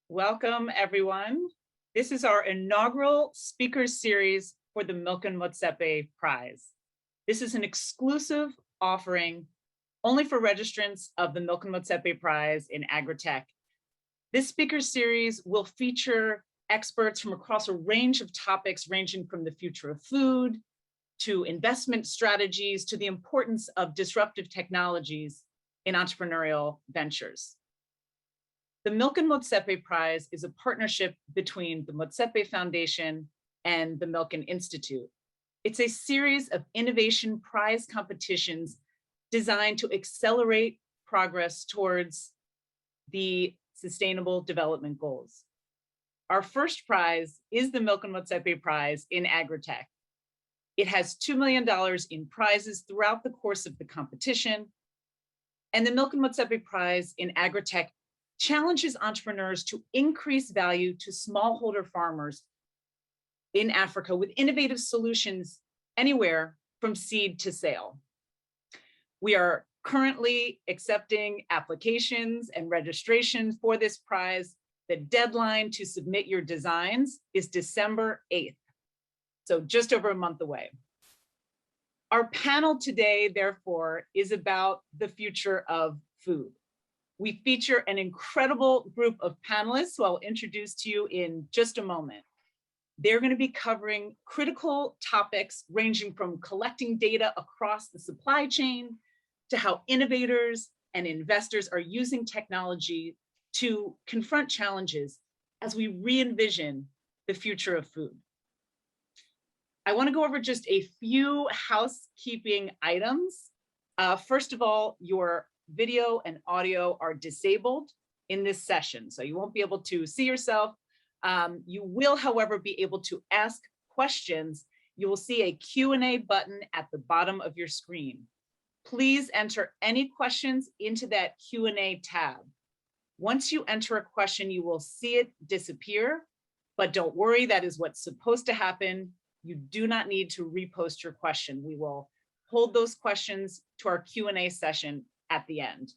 Welcome, everyone. This is our inaugural speaker series for the Milken-Motsepe Prize. This is an exclusive offering only for registrants of the Milken-Motsepe Prize in Agritech. This speaker series will feature experts from across a range of topics ranging from the future of food to investment strategies to the importance of disruptive technologies in entrepreneurial ventures. The Milken-Motsepe Prize is a partnership between the Motsepe Foundation and the Milken Institute. It's a series of innovation prize competitions designed to accelerate progress towards the Sustainable Development Goals. Our first prize is the Milken-Motsepe Prize in Agritech. It has $2 million in prizes throughout the course of the competition. And the Milken-Motsepe Prize in Agritech challenges entrepreneurs to increase value to smallholder farmers in Africa with innovative solutions anywhere from seed to sale. We are currently accepting applications and registration for this prize. The deadline to submit your designs is December 8th, so just over a month away. Our panel today, therefore, is about the future of food. We feature an incredible group of panelists who I'll introduce to you in just a moment. They're going to be covering critical topics ranging from collecting data across the supply chain to how innovators and investors are using technology to confront challenges as we re-envision the future of food. I want to go over just a few housekeeping items. First of all, your video and audio are disabled in this session, so you won't be able to see yourself. You will, however, be able to ask questions. You will see a Q&A button at the bottom of your screen. Please enter any questions into that Q&A tab. Once you enter a question, you will see it disappear, but don't worry, that is what's supposed to happen. You do not need to repost your question. We will hold those questions to our Q&A session at the end.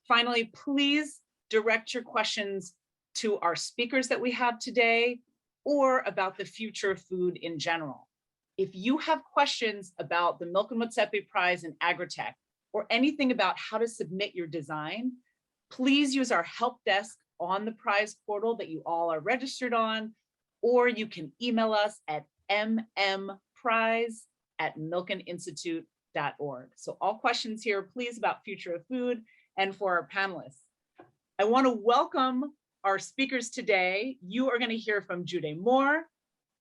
Finally, please direct your questions to our speakers that we have today or about the future of food in general. If you have questions about the Milken-Motsepe Prize in Agritech or anything about how to submit your design, please use our help desk on the prize portal that you all are registered on, or you can email us at mmprize@milkeninstitute.org. So all questions here, please, about future of food and for our panelists. I want to welcome our speakers today. You are going to hear from Jude Moore,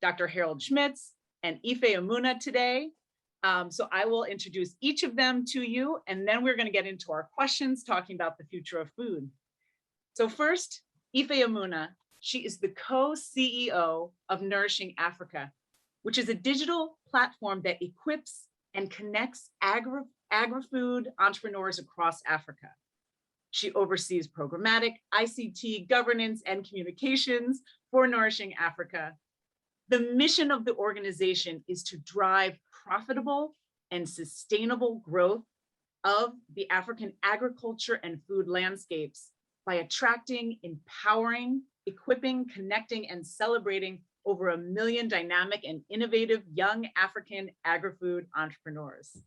Dr. Harold Schmitz, and Ife Amuna today. So I will introduce each of them to you, and then we're going to get into our questions talking about the future of food. So first, Ife Amuna. She is the co-CEO of Nourishing Africa, which is a digital platform that equips and connects agri-food entrepreneurs across Africa. She oversees programmatic, ICT, governance, and communications for Nourishing Africa. The mission of the organization is to drive profitable and sustainable growth of the African agriculture and food landscapes by attracting, empowering, equipping, connecting, and celebrating over 1 million dynamic and innovative young African agri-food entrepreneurs.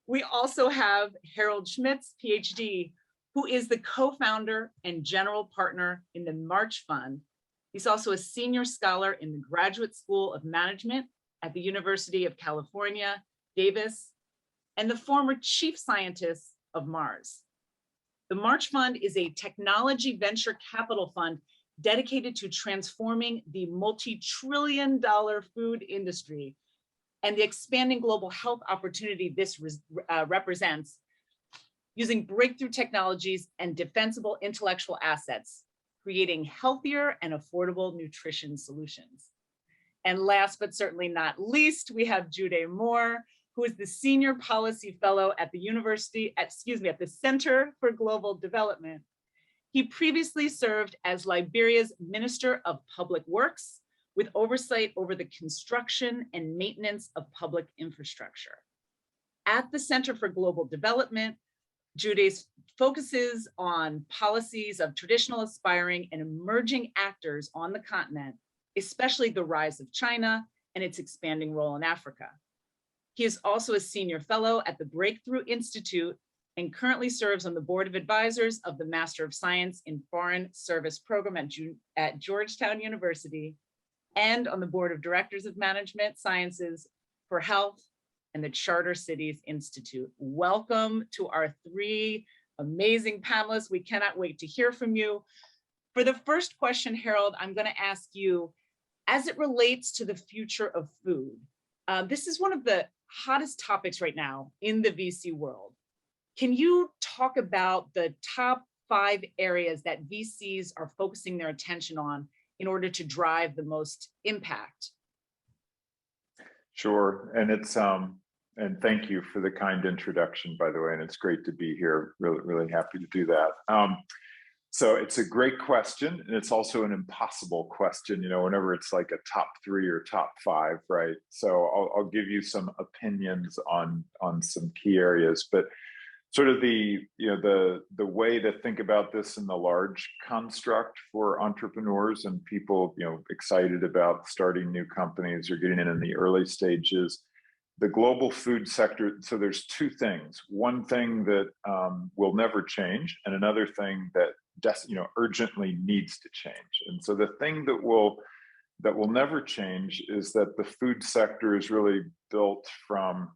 We also have Harold Schmitz, PhD, who is the co-founder and general partner in the March Fund. He's also a senior scholar in the Graduate School of Management at the University of California, Davis, and the former chief scientist of Mars. The March Fund is a technology venture capital fund dedicated to transforming the multi-trillion-dollar food industry and the expanding global health opportunity this represents, using breakthrough technologies and defensible intellectual assets, creating healthier and affordable nutrition solutions. And last but certainly not least, we have Jude Moore, who is the Senior Policy Fellow at the at the Center for Global Development. He previously served as Liberia's Minister of Public Works with oversight over the construction and maintenance of public infrastructure. At the Center for Global Development, Jude's focuses on policies of traditional, aspiring, and emerging actors on the continent, especially the rise of China and its expanding role in Africa. He is also a senior fellow at the Breakthrough Institute and currently serves on the board of advisors of the Master of Science in Foreign Service program at Georgetown University, and on the board of directors of management sciences for health and the Charter Cities Institute. Welcome to our three amazing panelists. We cannot wait to hear from you. For the first question, Harold, I'm going to ask you, as it relates to the future of food, this is one of the hottest topics right now in the VC world. Can you talk about the top 5 areas that VCs are focusing their attention on in order to drive the most impact? Sure, and it's and thank you for the kind introduction, by the way, and it's great to be here. Really happy to do that. So it's a great question, and it's also an impossible question, you know, whenever it's like a top 3 or top 5, right? So I'll give you some opinions on some key areas, but sort of the way to think about this in the large construct for entrepreneurs and people, you know, excited about starting new companies or getting in the early stages. The global food sector, so there's 2 things. One thing that will never change, and another thing that urgently needs to change. And so the thing that will never change is that the food sector is really built from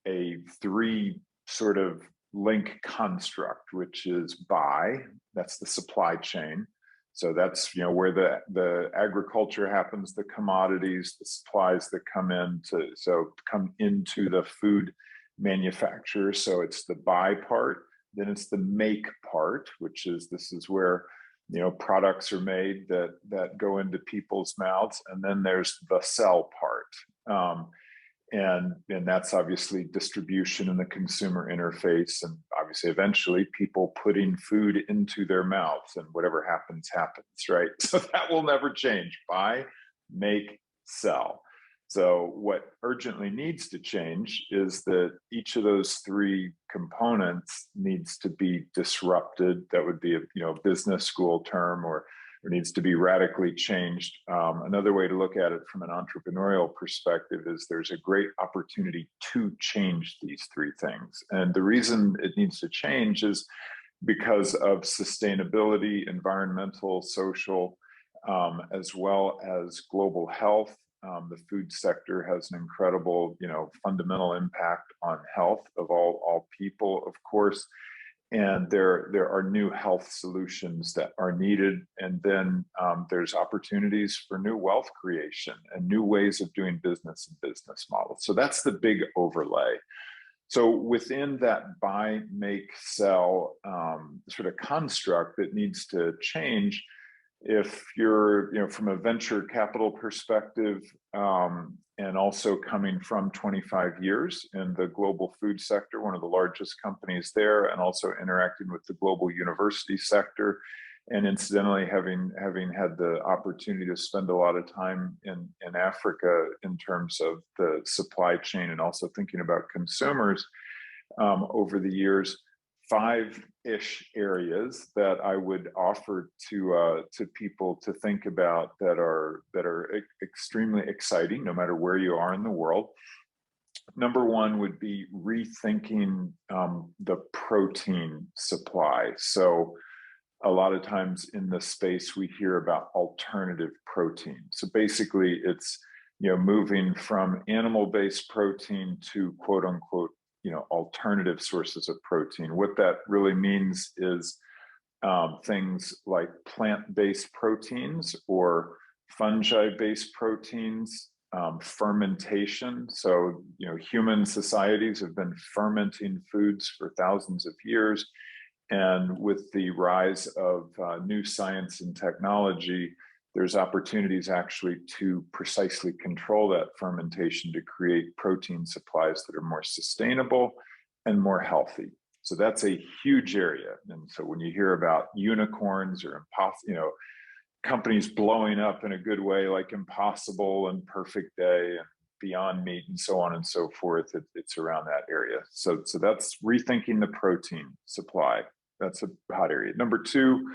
a 3 sort of link construct, which is buy, that's the supply chain. So that's, you know, where the agriculture happens, the commodities, the supplies that come into the food manufacturer. So it's the buy part. Then it's the make part, which is this is where, you know, products are made that go into people's mouths. And then there's the sell part. And that's obviously distribution and the consumer interface, and obviously eventually people putting food into their mouths, and whatever happens, right? So that will never change. Buy, make, sell. So what urgently needs to change is that each of those 3 components needs to be disrupted. That would be a business school term, or needs to be radically changed. Another way to look at it from an entrepreneurial perspective is there's a great opportunity to change these 3 things. And the reason it needs to change is because of sustainability, environmental, social, as well as global health. The food sector has an incredible, fundamental impact on health of all people, of course. And there are new health solutions that are needed. And then there's opportunities for new wealth creation and new ways of doing business and business models. So that's the big overlay. So within that buy, make, sell sort of construct that needs to change, if you're, from a venture capital perspective, and also coming from 25 years in the global food sector, one of the largest companies there, and also interacting with the global university sector, and incidentally having had the opportunity to spend a lot of time in Africa in terms of the supply chain and also thinking about consumers over the years. 5-ish areas that I would offer to people to think about that are extremely exciting, no matter where you are in the world. Number 1 would be rethinking the protein supply. So a lot of times in this space we hear about alternative protein. So basically it's moving from animal-based protein to quote unquote alternative sources of protein. What that really means is things like plant-based proteins or fungi-based proteins, fermentation. So, human societies have been fermenting foods for thousands of years. And with the rise of new science and technology, there's opportunities actually to precisely control that fermentation to create protein supplies that are more sustainable and more healthy. So that's a huge area. And so when you hear about unicorns or companies blowing up in a good way, like Impossible and Perfect Day, and Beyond Meat and so on and so forth. It's around that area. So that's rethinking the protein supply. That's a hot area. Number two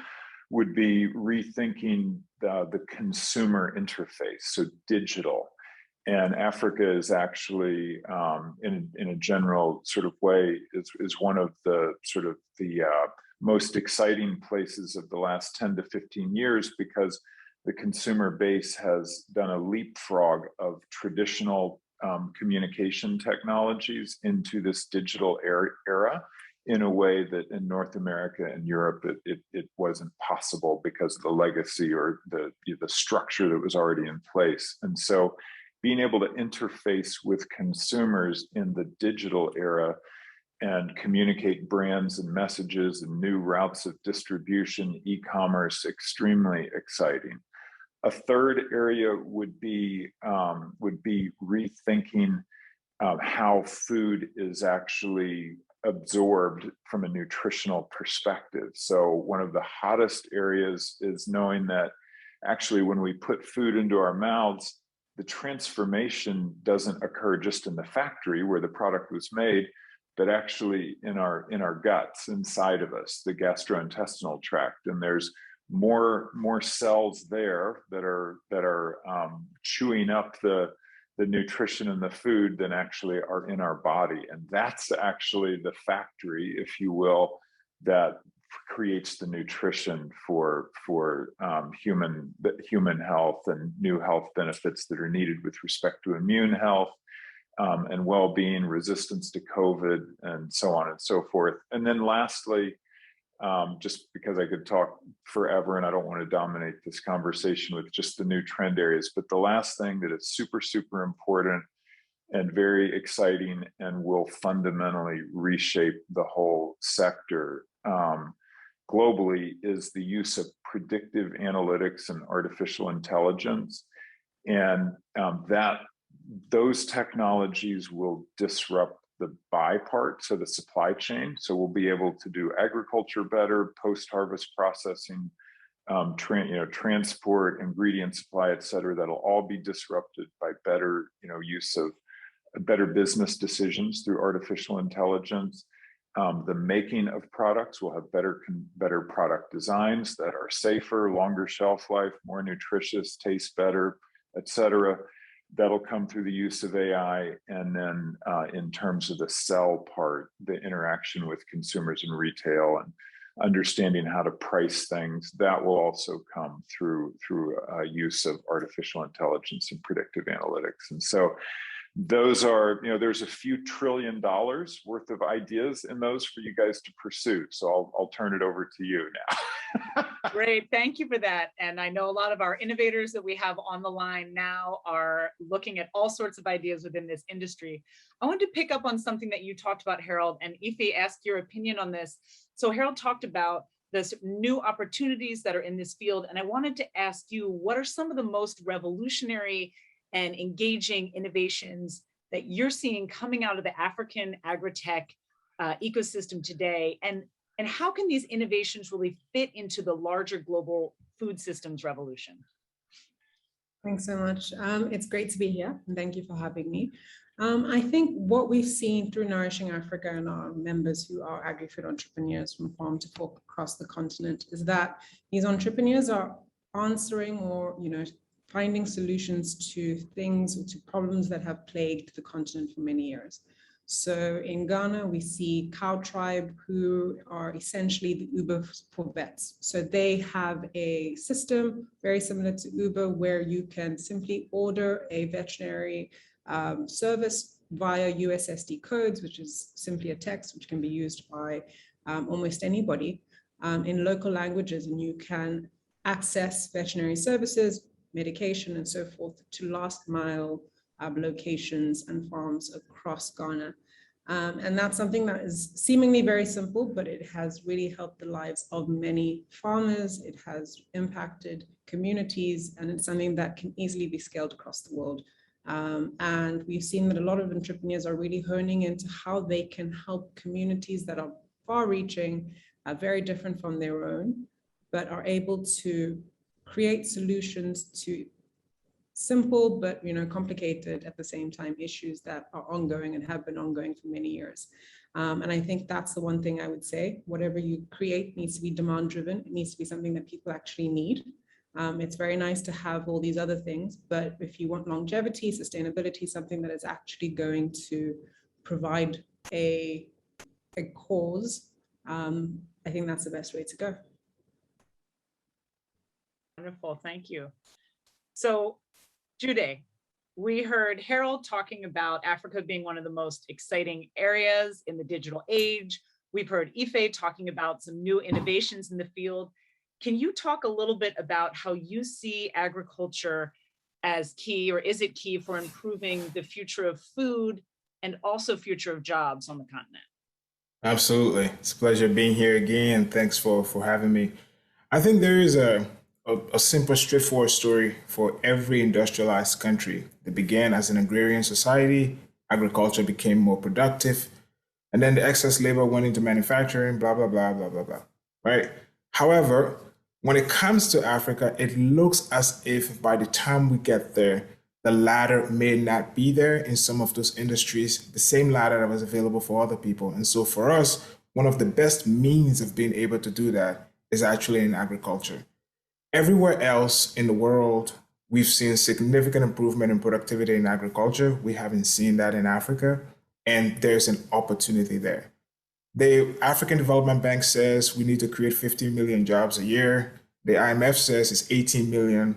would be rethinking the consumer interface, so digital. And Africa is actually, in a general sort of way, is one of the sort of the most exciting places of the last 10 to 15 years, because the consumer base has done a leapfrog of traditional communication technologies into this digital era in a way that in North America and Europe, it wasn't possible because of the legacy or the structure that was already in place. And so being able to interface with consumers in the digital era and communicate brands and messages and new routes of distribution, e-commerce, extremely exciting. A third area would be rethinking how food is actually absorbed from a nutritional perspective. So one of the hottest areas is knowing that actually when we put food into our mouths, the transformation doesn't occur just in the factory where the product was made, but actually in our guts, inside of us, the gastrointestinal tract. And there's more cells there that are chewing up the nutrition in the food than actually are in our body. And that's actually the factory, if you will, that creates the nutrition for human health and new health benefits that are needed with respect to immune health and well-being, resistance to COVID, and so on and so forth. And then lastly, just because I could talk forever and I don't want to dominate this conversation with just the new trend areas, but the last thing that is super, super important and very exciting and will fundamentally reshape the whole sector globally is the use of predictive analytics and artificial intelligence. And those technologies will disrupt the buy part, so the supply chain. So we'll be able to do agriculture better, post-harvest processing, transport, ingredient supply, et cetera. That'll all be disrupted by better, use of better business decisions through artificial intelligence. The making of products will have better product designs that are safer, longer shelf life, more nutritious, taste better, et cetera. That'll come through the use of AI. And then in terms of the sell part, the interaction with consumers in retail and understanding how to price things, that will also come through use of artificial intelligence and predictive analytics. And so those are, there's a few $1 trillion worth of ideas in those for you guys to pursue. So I'll turn it over to you now. Great, thank you for that. And I know a lot of our innovators that we have on the line now are looking at all sorts of ideas within this industry. I wanted to pick up on something that you talked about, Harold, and Ife asked your opinion on this. So Harold talked about the new opportunities that are in this field. And I wanted to ask you, what are some of the most revolutionary and engaging innovations that you're seeing coming out of the African agri-tech ecosystem today? And how can these innovations really fit into the larger global food systems revolution? Thanks so much. It's great to be here, and thank you for having me. I think what we've seen through Nourishing Africa and our members who are agri-food entrepreneurs from farm to fork across the continent is that these entrepreneurs are answering or, finding solutions to things or to problems that have plagued the continent for many years. So in Ghana, we see Cow Tribe, who are essentially the Uber for vets. So they have a system very similar to Uber, where you can simply order a veterinary service via USSD codes, which is simply a text which can be used by almost anybody in local languages, and you can access veterinary services, medication, and so forth to last mile locations and farms across Ghana. And that's something that is seemingly very simple, but it has really helped the lives of many farmers. It has impacted communities, and it's something that can easily be scaled across the world. And we've seen that a lot of entrepreneurs are really honing into how they can help communities that are far-reaching, very different from their own, but are able to create solutions to simple, but complicated at the same time issues that are ongoing and have been ongoing for many years. And I think that's the one thing I would say. Whatever you create needs to be demand driven. It needs to be something that people actually need. It's very nice to have all these other things, but if you want longevity, sustainability, something that is actually going to provide a cause, I think that's the best way to go. Wonderful, thank you. So, Jude, we heard Harold talking about Africa being one of the most exciting areas in the digital age. We've heard Ife talking about some new innovations in the field. Can you talk a little bit about how you see agriculture as key, or is it key for improving the future of food and also future of jobs on the continent? Absolutely. It's a pleasure being here again. Thanks for having me. I think there is a simple, straightforward story for every industrialized country. It began as an agrarian society, agriculture became more productive, and then the excess labor went into manufacturing, blah, blah, blah, blah, blah, blah, right? However, when it comes to Africa, it looks as if by the time we get there, the ladder may not be there in some of those industries, the same ladder that was available for other people. And so for us, one of the best means of being able to do that is actually in agriculture. Everywhere else in the world, we've seen significant improvement in productivity in agriculture. We haven't seen that in Africa, and there's an opportunity there. The African Development Bank says we need to create 15 million jobs a year. The IMF says it's 18 million.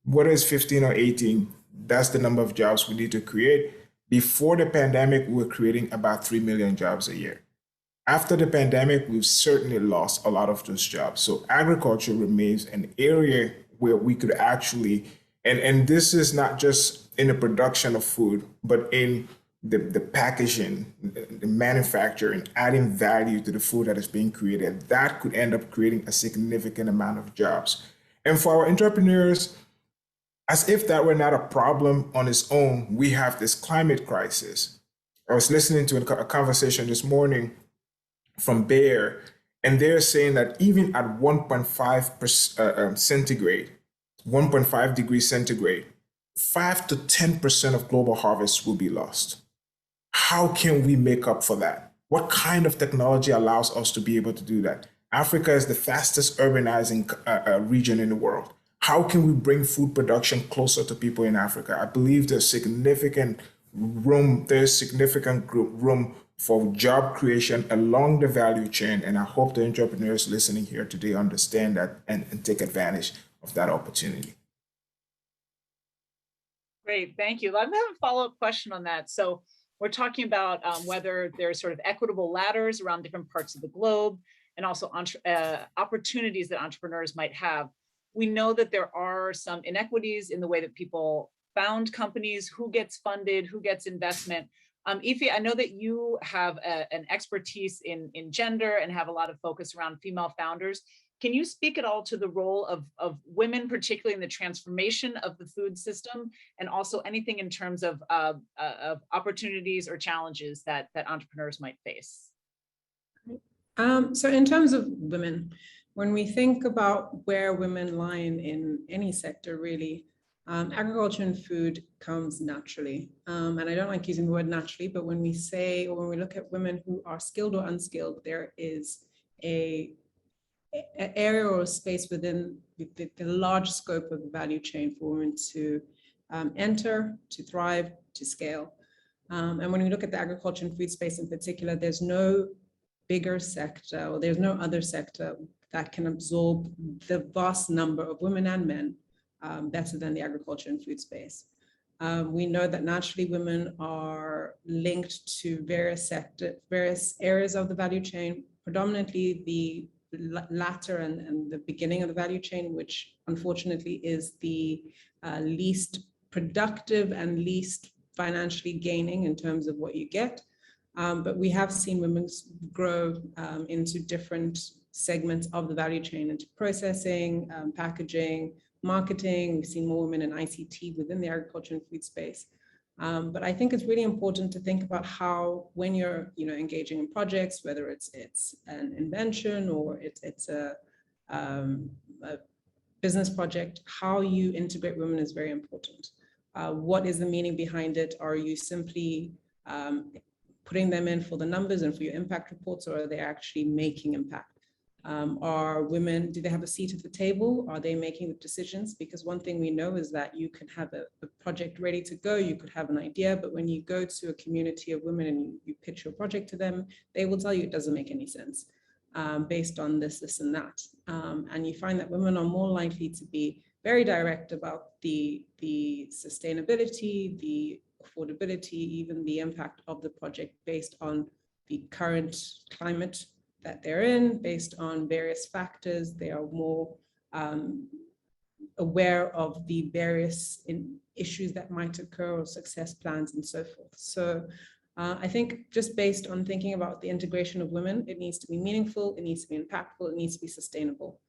Whether it's 15 or 18, that's the number of jobs we need to create. Before the pandemic, we were creating about 3 million jobs a year. After the pandemic, we've certainly lost a lot of those jobs. So agriculture remains an area where we could actually, and this is not just in the production of food, but in the packaging, the manufacturing, adding value to the food that is being created, that could end up creating a significant amount of jobs. And for our entrepreneurs, as if that were not a problem on its own, we have this climate crisis. I was listening to a conversation this morning from Bayer, and they're saying that even at 1.5 centigrade, 1.5 degrees centigrade, 5 to 10% of global harvests will be lost. How can we make up for that? What kind of technology allows us to be able to do that? Africa is the fastest urbanizing region in the world. How can we bring food production closer to people in Africa? I believe there's significant room for job creation along the value chain. And I hope the entrepreneurs listening here today understand that and take advantage of that opportunity. Great, thank you. Let me have a follow-up question on that. So we're talking about whether there's sort of equitable ladders around different parts of the globe, and also opportunities that entrepreneurs might have. We know that there are some inequities in the way that people found companies, who gets funded, who gets investment. Ife, I know that you have an expertise in gender and have a lot of focus around female founders. Can you speak at all to the role of women, particularly in the transformation of the food system, and also anything in terms of opportunities or challenges that entrepreneurs might face? So in terms of women, when we think about where women lie in any sector, really, agriculture and food comes naturally. And I don't like using the word naturally, but when we say, or when we look at women who are skilled or unskilled, there is an area or space within the large scope of the value chain for women to enter, to thrive, to scale. And when we look at the agriculture and food space in particular, there's no bigger sector, or there's no other sector that can absorb the vast number of women and men better than the agriculture and food space. We know that naturally women are linked to various areas of the value chain, predominantly the latter and the beginning of the value chain, which unfortunately is the least productive and least financially gaining in terms of what you get. But we have seen women grow into different segments of the value chain, into processing, packaging, marketing. We've seen more women in ICT within the agriculture and food space. But I think it's really important to think about how, when you're engaging in projects, whether it's an invention or it's a business project, how you integrate women is very important. What is the meaning behind it? Are you simply putting them in for the numbers and for your impact reports, or are they actually making impact? Are women, do they have a seat at the table? Are they making the decisions? Because one thing we know is that you can have a project ready to go, you could have an idea, but when you go to a community of women and you pitch your project to them, they will tell you it doesn't make any sense based on this, and that. And you find that women are more likely to be very direct about the sustainability, the affordability, even the impact of the project based on the current climate that they're in, based on various factors. They are more aware of the various issues that might occur or success plans and so forth. So I think just based on thinking about the integration of women, it needs to be meaningful, it needs to be impactful, it needs to be sustainable.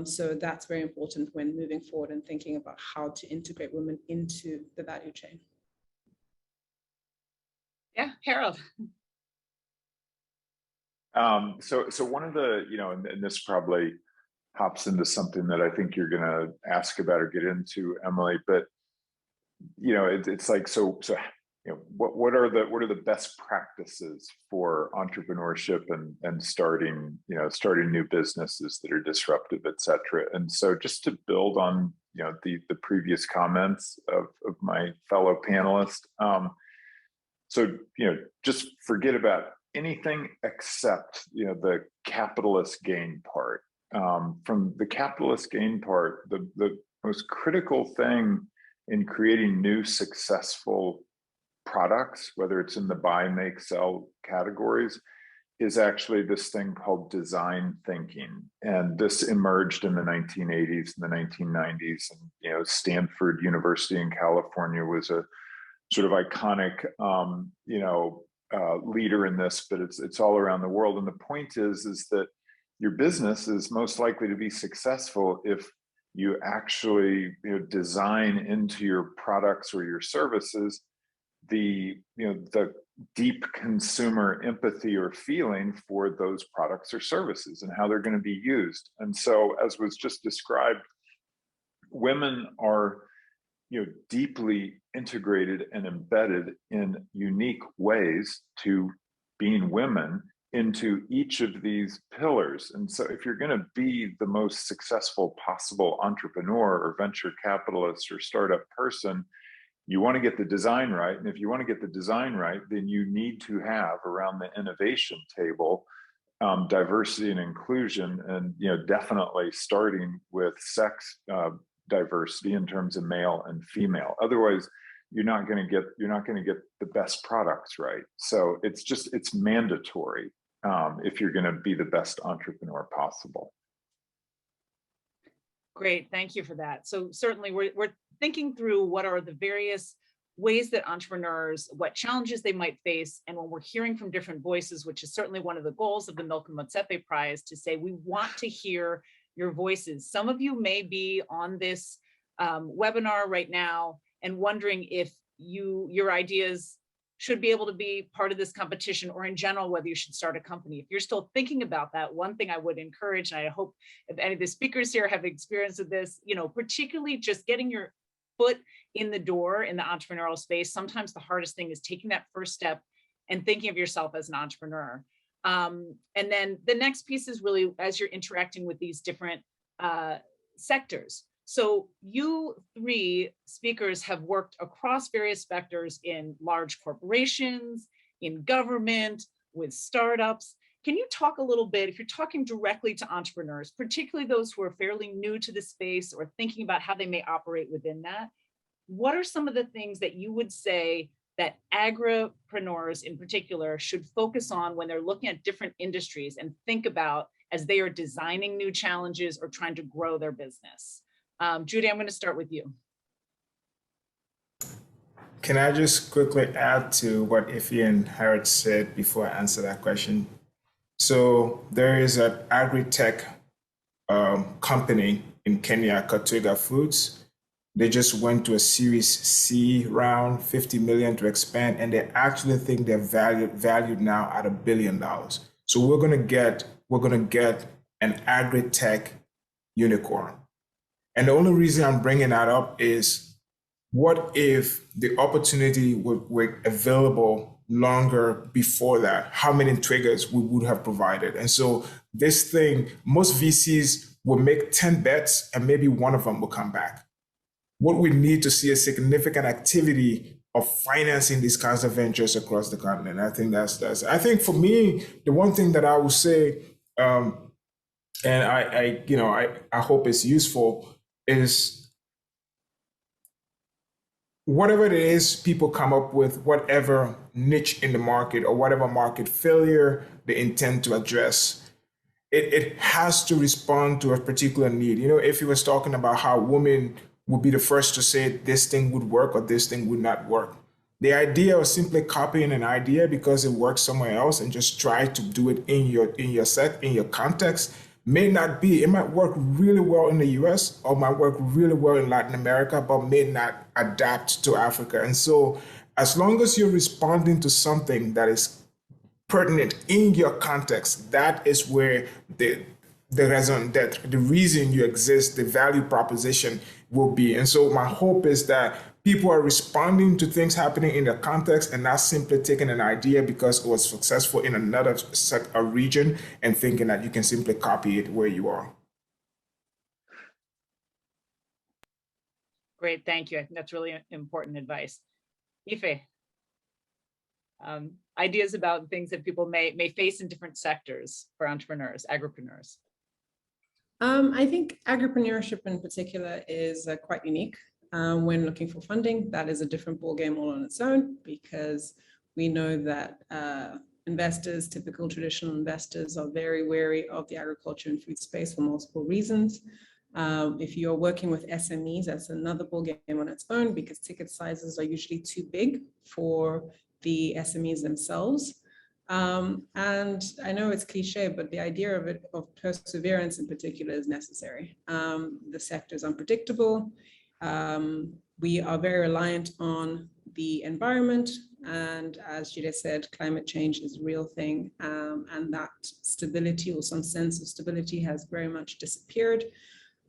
So that's very important when moving forward and thinking about how to integrate women into the value chain. Yeah, Harold. So one of the, and this probably hops into something that I think you're going to ask about or get into, Emily, but, it's like, what are the best practices for entrepreneurship and starting new businesses that are disruptive, et cetera. And so just to build on, the previous comments of my fellow panelists, just forget about anything except the capitalist gain part. From the capitalist gain part, the most critical thing in creating new successful products, whether it's in the buy, make, sell categories, is actually this thing called design thinking. And this emerged in the 1980s and the 1990s. And Stanford University in California was a sort of iconic leader in this, but it's all around the world. And the point is that your business is most likely to be successful if you actually design into your products or your services the deep consumer empathy or feeling for those products or services and how they're going to be used. And so, as was just described, women are deeply integrated and embedded in unique ways to being women into each of these pillars. And so if you're going to be the most successful possible entrepreneur or venture capitalist or startup person, you want to get the design right. And if you want to get the design right, then you need to have around the innovation table diversity and inclusion, and definitely starting with sex diversity in terms of male and female. Otherwise, you're not going to get the best products right. So it's mandatory if you're going to be the best entrepreneur possible. Great, thank you for that. So certainly we're thinking through what are the various ways that entrepreneurs, what challenges they might face. And when we're hearing from different voices, which is certainly one of the goals of the Milken-Motsepe Prize, to say we want to hear your voices. Some of you may be on this webinar right now and wondering if your ideas should be able to be part of this competition, or in general, whether you should start a company. If you're still thinking about that, one thing I would encourage, and I hope if any of the speakers here have experience with this, particularly just getting your foot in the door in the entrepreneurial space. Sometimes the hardest thing is taking that first step and thinking of yourself as an entrepreneur. And then the next piece is really as you're interacting with these different sectors. So you three speakers have worked across various vectors in large corporations, in government, with startups. Can you talk a little bit, if you're talking directly to entrepreneurs, particularly those who are fairly new to the space or thinking about how they may operate within that, what are some of the things that you would say that agripreneurs in particular should focus on when they're looking at different industries and think about as they are designing new challenges or trying to grow their business? Judy, I'm going to start with you. Can I just quickly add to what Ify and Harold said before I answer that question? So there is an agri-tech company in Kenya, Katuga Foods. They just went to a Series C round, 50 million to expand, and they actually think they're valued now at $1 billion. So we're gonna get an agri-tech unicorn. And the only reason I'm bringing that up is what if the opportunity were available longer before that? How many triggers we would have provided? And so this thing, most VCs will make 10 bets and maybe one of them will come back. What we need to see is significant activity of financing these kinds of ventures across the continent. I think I think for me, the one thing that I would say, and I hope it's useful, is whatever it is people come up with, whatever niche in the market or whatever market failure they intend to address, it has to respond to a particular need. You know, if you was talking about how women would be the first to say this thing would work or this thing would not work. The idea of simply copying an idea because it works somewhere else and just try to do it in your context may not be. It might work really well in the US or might work really well in Latin America, but may not adapt to Africa. And so as long as you're responding to something that is pertinent in your context, that is where the reason that the reason you exist, the value proposition will be. And so my hope is that people are responding to things happening in their context and not simply taking an idea because it was successful in another region and thinking that you can simply copy it where you are. Great, thank you. I think that's really important advice. Ife, ideas about things that people may face in different sectors for entrepreneurs, agripreneurs. I think agripreneurship in particular is quite unique. When looking for funding, that is a different ballgame all on its own, because we know that investors, typical traditional investors, are very wary of the agriculture and food space for multiple reasons. If you're working with SMEs, that's another ballgame on its own, because ticket sizes are usually too big for the SMEs themselves. And I know it's cliche, but the idea of perseverance in particular is necessary. The sector is unpredictable. We are very reliant on the environment. And as Judith said, climate change is a real thing. And that stability, or some sense of stability, has very much disappeared.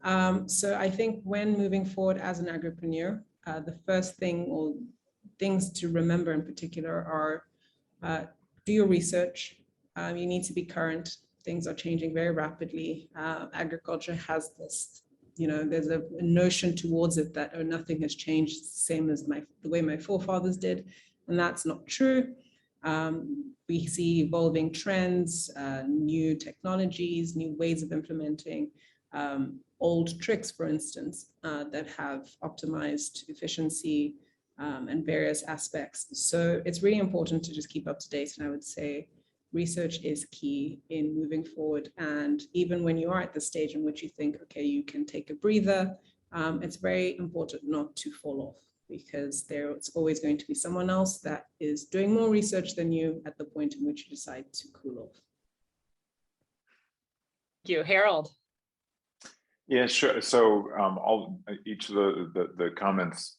So I think when moving forward as an agripreneur, the first thing, or things to remember in particular, are do your research. You need to be current. Things are changing very rapidly. Agriculture has this, there's a notion towards it that, oh, nothing has changed, same as the way my forefathers did. And that's not true. We see evolving trends, new technologies, new ways of implementing old tricks, for instance, that have optimized efficiency and various aspects. So it's really important to just keep up to date. And I would say research is key in moving forward. And even when you are at the stage in which you think, okay, you can take a breather, it's very important not to fall off, because there's always going to be someone else that is doing more research than you at the point in which you decide to cool off. Thank you. Harold. Yeah, sure. So each of the comments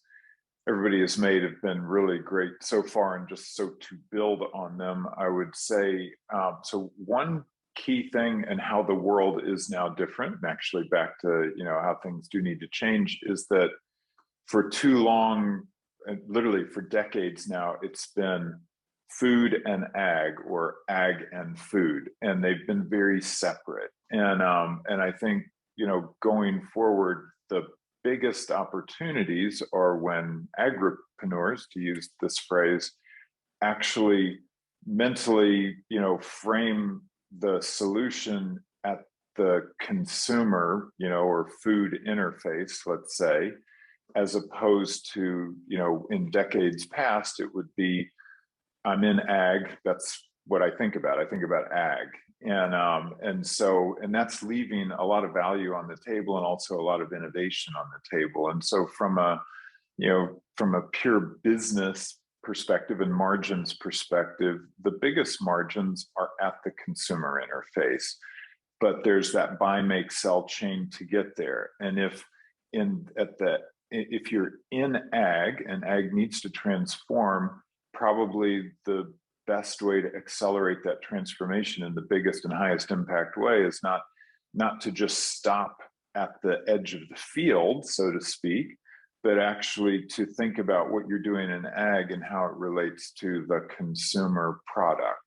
everybody has made have been really great so far, and just so to build on them, I would say, so one key thing and how the world is now different, and actually back to, how things do need to change, is that for too long, and literally for decades now, it's been food and ag, or ag and food, and they've been very separate. And I think, going forward, the biggest opportunities are when agripreneurs, to use this phrase, actually mentally, frame the solution at the consumer, or food interface, let's say, as opposed to, in decades past, it would be, I'm in ag, that's what I think about. I think about ag. And that's leaving a lot of value on the table, and also a lot of innovation on the table. And so from a pure business perspective and margins perspective, the biggest margins are at the consumer interface, but there's that buy, make, sell chain to get there. And if you're in ag, and ag needs to transform, probably the best way to accelerate that transformation in the biggest and highest impact way is not to just stop at the edge of the field, so to speak, but actually to think about what you're doing in ag and how it relates to the consumer product,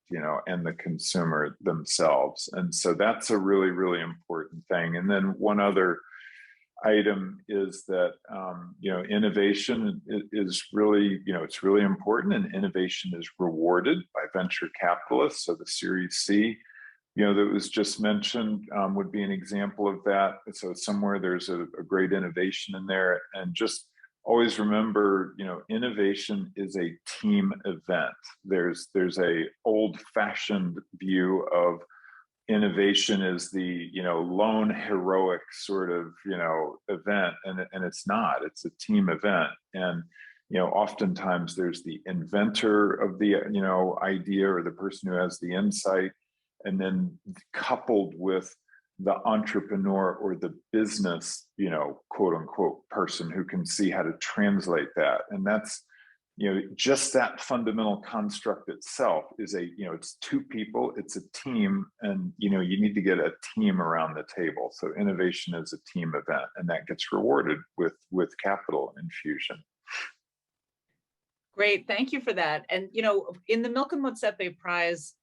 and the consumer themselves. And so that's a really, really important thing. And then one other item is that, innovation is really, it's really important, and innovation is rewarded by venture capitalists. So the Series C, that was just mentioned, would be an example of that. So somewhere there's a great innovation in there, and just always remember, innovation is a team event. There's a old-fashioned view of innovation is the lone heroic sort of event, and it's not. It's a team event. And oftentimes there's the inventor of the idea, or the person who has the insight, and then coupled with the entrepreneur or the business, quote unquote, person who can see how to translate that. And that's, just that fundamental construct itself is it's two people, it's a team, and, you need to get a team around the table. So innovation is a team event, and that gets rewarded with capital infusion. Great, thank you for that. And, in the Milken-Motsepe Prize,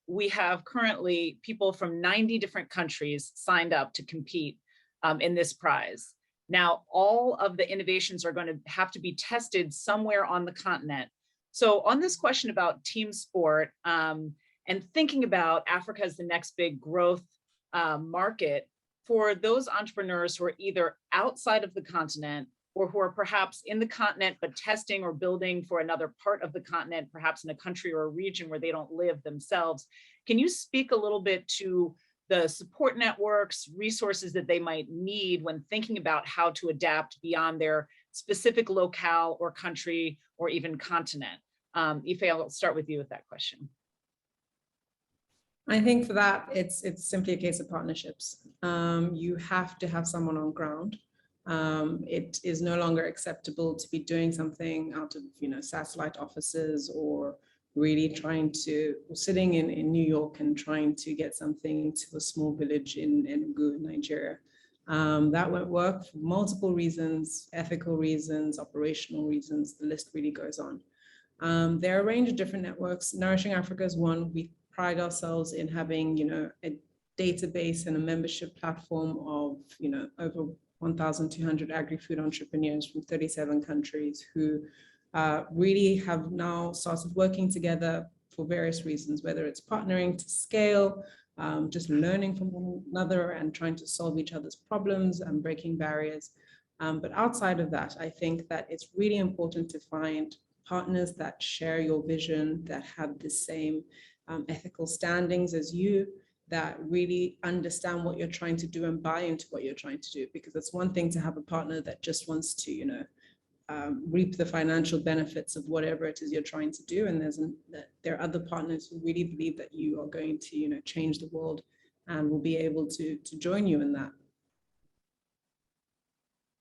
we have currently people from 90 different countries signed up to compete in this prize. Now, all of the innovations are going to have to be tested somewhere on the continent. So on this question about team sport, and thinking about Africa as the next big growth market, for those entrepreneurs who are either outside of the continent or who are perhaps in the continent but testing or building for another part of the continent, perhaps in a country or a region where they don't live themselves, can you speak a little bit to the support networks, resources that they might need when thinking about how to adapt beyond their specific locale or country or even continent? Ife, I'll start with you with that question. I think for that, it's simply a case of partnerships. You have to have someone on ground. It is no longer acceptable to be doing something out of satellite offices, or really sitting in New York and trying to get something to a small village in Enugu, Nigeria. That won't work for multiple reasons: ethical reasons, operational reasons. The list really goes on. There are a range of different networks. Nourishing Africa is one. We pride ourselves in having a database and a membership platform of over 1,200 agri-food entrepreneurs from 37 countries who really have now started working together for various reasons, whether it's partnering to scale, just learning from one another and trying to solve each other's problems and breaking barriers. But outside of that, I think that it's really important to find partners that share your vision, that have the same ethical standings as you, that really understand what you're trying to do and buy into what you're trying to do. Because it's one thing to have a partner that just wants to, reap the financial benefits of whatever it is you're trying to do. And there are other partners who really believe that you are going to, change the world and will be able to join you in that.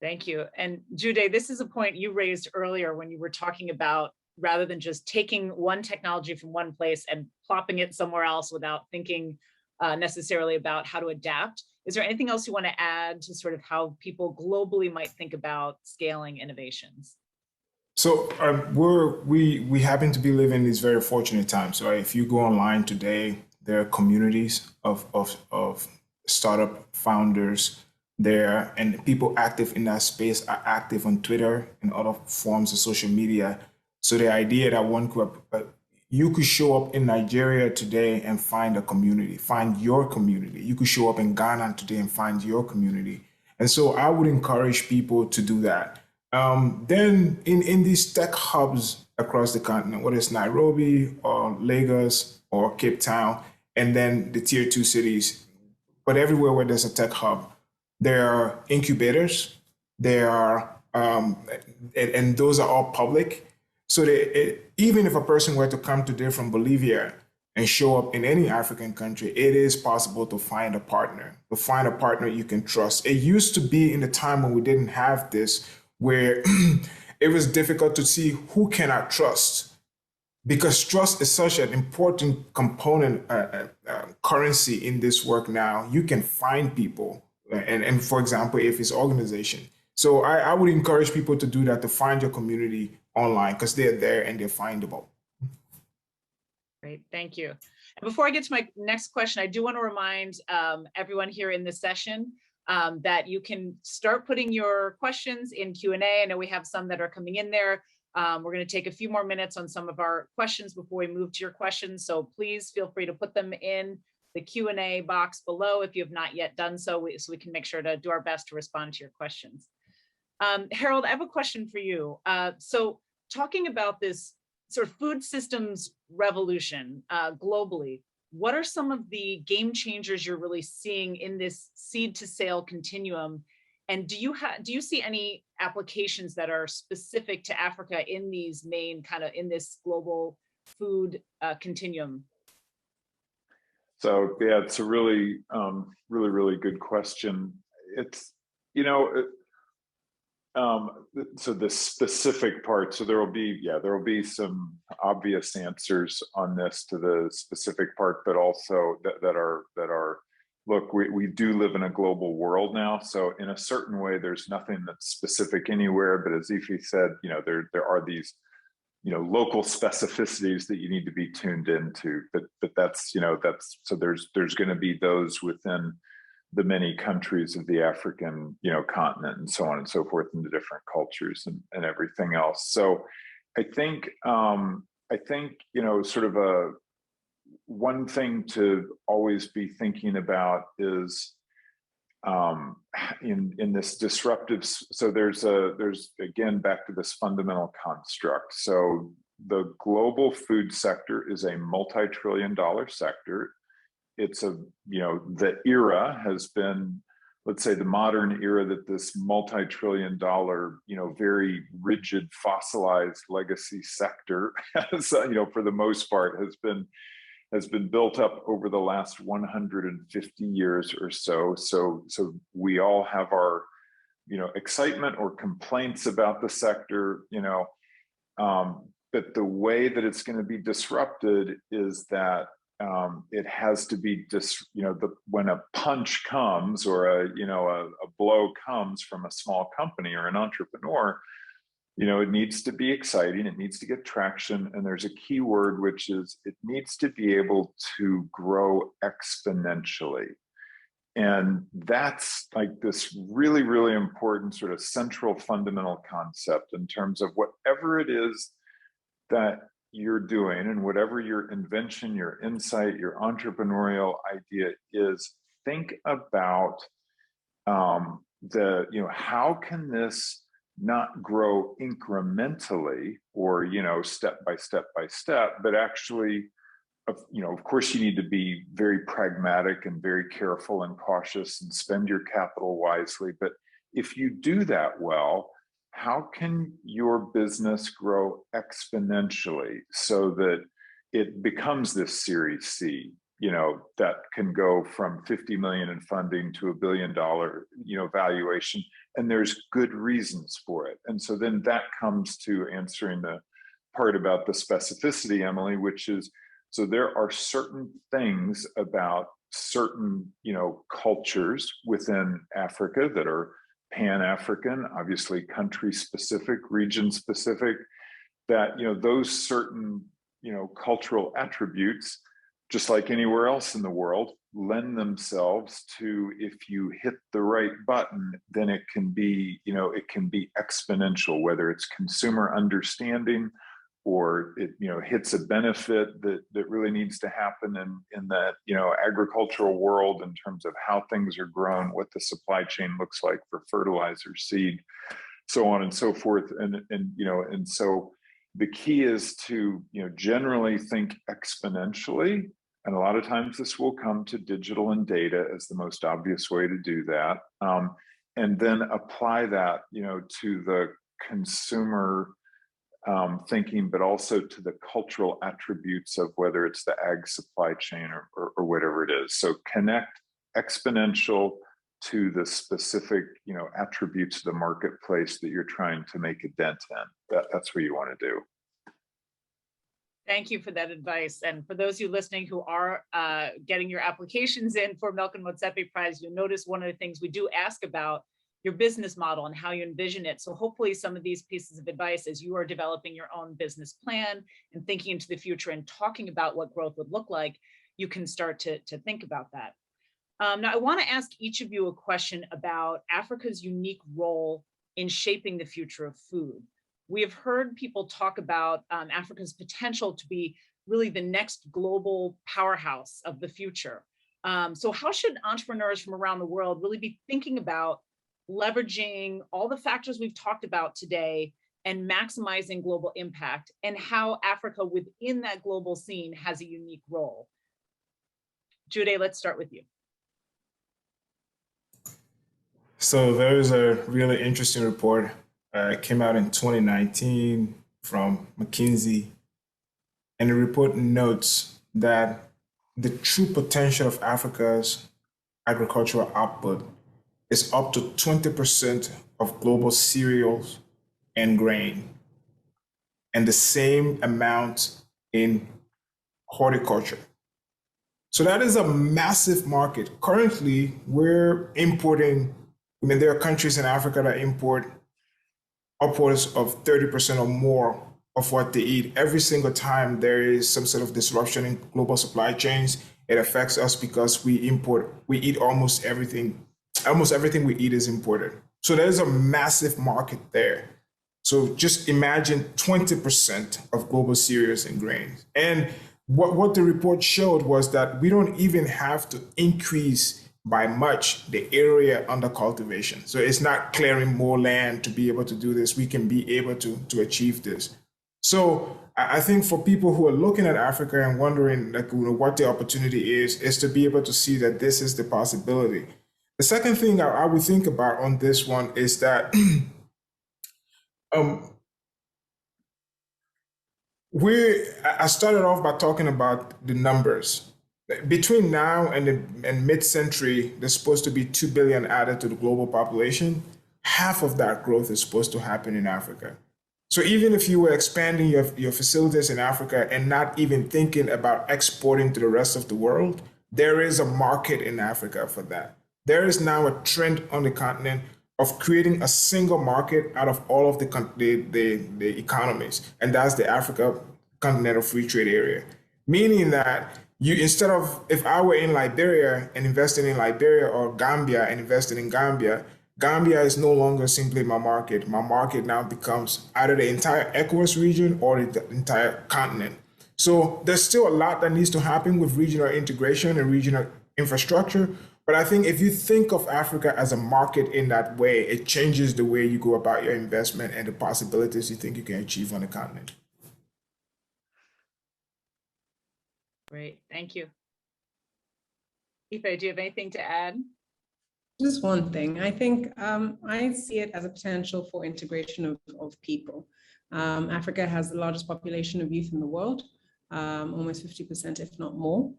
Thank you. And Jude, this is a point you raised earlier when you were talking about, rather than just taking one technology from one place and plopping it somewhere else without thinking necessarily about how to adapt. Is there anything else you want to add to sort of how people globally might think about scaling innovations? So we happen to be living these very fortunate times, right? If you go online today, there are communities of startup founders there, and people active in that space are active on Twitter and other forms of social media. So the idea that you could show up in Nigeria today and find a community, find your community. You could show up in Ghana today and find your community. And so I would encourage people to do that. Then in these tech hubs across the continent, whether it's Nairobi or Lagos or Cape Town, and then the tier 2 cities, but everywhere where there's a tech hub, there are incubators, there are, and those are all public. So even if a person were to come today from Bolivia and show up in any African country, it is possible to find a partner you can trust. It used to be in the time when we didn't have this, where it was difficult to see who can I trust, because trust is such an important component, currency in this work now. You can find people, and for example, if it's organization. So I would encourage people to do that, to find your community online because they're there and they're findable. Great, thank you. And before I get to my next question, I do want to remind everyone here in this session that you can start putting your questions in Q&A. I know we have some that are coming in there. We're going to take a few more minutes on some of our questions before we move to your questions. So please feel free to put them in the Q&A box below if you have not yet done so, so we can make sure to do our best to respond to your questions. Harold, I have a question for you. So talking about this sort of food systems revolution globally, what are some of the game changers you're really seeing in this seed to sale continuum? And do you see any applications that are specific to Africa in these main in this global food continuum? So yeah, it's a really, really good question. It's, so the specific part, so there will be some obvious answers on this to the specific part, but also that are, look, we do live in a global world now. So in a certain way, there's nothing that's specific anywhere, but as Ify said, there are these, local specificities that you need to be tuned into, but that's, so there's going to be those within the many countries of the African, continent and so on and so forth, and the different cultures and everything else. So I think, sort of one thing to always be thinking about is in this disruptive, so there's again, back to this fundamental construct. So the global food sector is a multi-trillion-dollar sector. It's the era has been, let's say, the modern era that this multi-trillion-dollar, very rigid fossilized legacy sector has, for the most part, has been built up over the last 150 years or so. So we all have our, excitement or complaints about the sector, but the way that it's going to be disrupted is that it has to be when a punch comes or a blow comes from a small company or an entrepreneur, it needs to be exciting, it needs to get traction, and there's a key word, which is it needs to be able to grow exponentially. And that's like this really, really important sort of central fundamental concept in terms of whatever it is that you're doing and whatever your invention, your insight, your entrepreneurial idea is, think about how can this not grow incrementally or, step by step by step, but actually, of course you need to be very pragmatic and very careful and cautious and spend your capital wisely. But if you do that well, how can your business grow exponentially so that it becomes this Series C, that can go from 50 million in funding to $1 billion, valuation, and there's good reasons for it. And so then that comes to answering the part about the specificity, Emily, which is, so there are certain things about certain, cultures within Africa that are Pan-African, obviously country-specific, region-specific, that, those certain, cultural attributes, just like anywhere else in the world, lend themselves to, if you hit the right button, then it can be, it can be exponential, whether it's consumer understanding or it, hits a benefit that really needs to happen in that, agricultural world in terms of how things are grown, what the supply chain looks like for fertilizer, seed, so on and so forth. And so the key is to, generally think exponentially. And a lot of times this will come to digital and data as the most obvious way to do that. And then apply that, to the consumer thinking, but also to the cultural attributes of whether it's the ag supply chain or whatever it is. So connect exponential to the specific, attributes of the marketplace that you're trying to make a dent in. That's what you want to do. Thank you for that advice. And for those of you listening who are getting your applications in for Milken-Motsepe Prize, you'll notice one of the things we do ask about your business model and how you envision it. So hopefully some of these pieces of advice as you are developing your own business plan and thinking into the future and talking about what growth would look like, you can start to think about that. Now, I want to ask each of you a question about Africa's unique role in shaping the future of food. We have heard people talk about Africa's potential to be really the next global powerhouse of the future. So how should entrepreneurs from around the world really be thinking about leveraging all the factors we've talked about today and maximizing global impact, and how Africa within that global scene has a unique role? Jude, let's start with you. So there's a really interesting report. It came out in 2019 from McKinsey, and the report notes that the true potential of Africa's agricultural output is up to 20% of global cereals and grain, and the same amount in horticulture. So that is a massive market. Currently, we're importing, there are countries in Africa that import upwards of 30% or more of what they eat. Every single time there is some sort of disruption in global supply chains, it affects us because we eat almost everything. Almost everything we eat is imported. So there's a massive market there. So just imagine 20% of global cereals and grains. And what the report showed was that we don't even have to increase by much the area under cultivation. So it's not clearing more land to be able to do this. We can be able to achieve this. So I think for people who are looking at Africa and wondering what the opportunity is to be able to see that this is the possibility. The second thing I would think about on this one is that I started off by talking about the numbers. Between now and mid-century, there's supposed to be 2 billion added to the global population. Half of that growth is supposed to happen in Africa. So even if you were expanding your facilities in Africa and not even thinking about exporting to the rest of the world, there is a market in Africa for that. There is now a trend on the continent of creating a single market out of all of the economies, and that's the Africa Continental Free Trade Area. Meaning that instead of, if I were in Liberia and investing in Liberia, or Gambia and investing in Gambia, Gambia is no longer simply my market. My market now becomes either the entire ECOWAS region or the entire continent. So there's still a lot that needs to happen with regional integration and regional infrastructure. But I think if you think of Africa as a market in that way, it changes the way you go about your investment and the possibilities you think you can achieve on the continent. Great, thank you. Ife, do you have anything to add? Just one thing. I think I see it as a potential for integration of people. Africa has the largest population of youth in the world, almost 50%, if not more.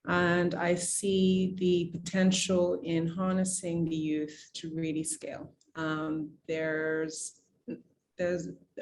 And I see the potential in harnessing the youth to really scale. There's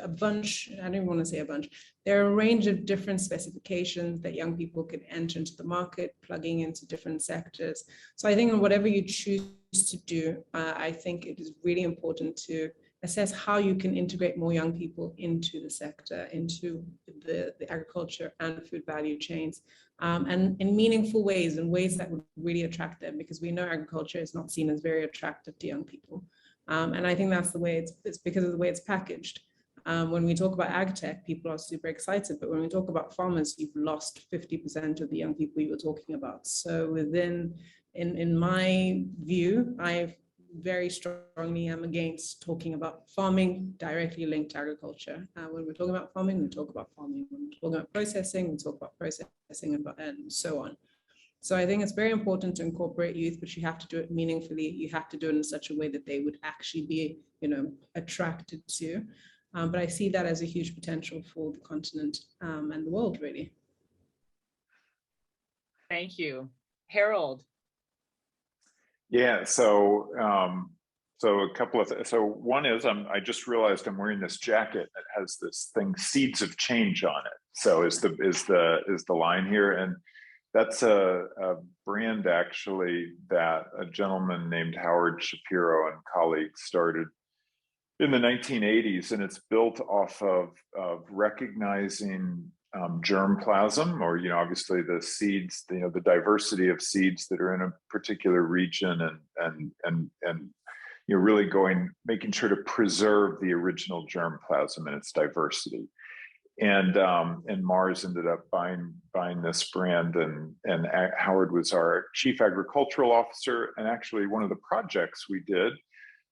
a bunch, I don't want to say a bunch, there are a range of different specifications that young people could enter into the market, plugging into different sectors. So I think in whatever you choose to do, I think it is really important to assess how you can integrate more young people into the sector, into the agriculture and food value chains, and in meaningful ways, in ways that would really attract them, because we know agriculture is not seen as very attractive to young people. And I think that's the way it's because of the way it's packaged. When we talk about ag tech, people are super excited, but when we talk about farmers, you've lost 50% of the young people you were talking about. So in my view, I very strongly am against talking about farming directly linked to agriculture. When we're talking about farming, we talk about farming. When we're talking about processing, we talk about processing and so on. So I think it's very important to incorporate youth, but you have to do it meaningfully. You have to do it in such a way that they would actually be, attracted to. But I see that as a huge potential for the continent and the world, really. Thank you. Harold. Yeah, so a couple of so one is I just realized I'm wearing this jacket that has this thing, seeds of change, on it. So is the line here, and That's a brand actually that a gentleman named Howard Shapiro and colleagues started in the 1980s, and it's built off of recognizing germplasm, or obviously the seeds, the diversity of seeds that are in a particular region, and really making sure to preserve the original germplasm and its diversity. And Mars ended up buying this brand, and Howard was our chief agricultural officer. And actually, one of the projects we did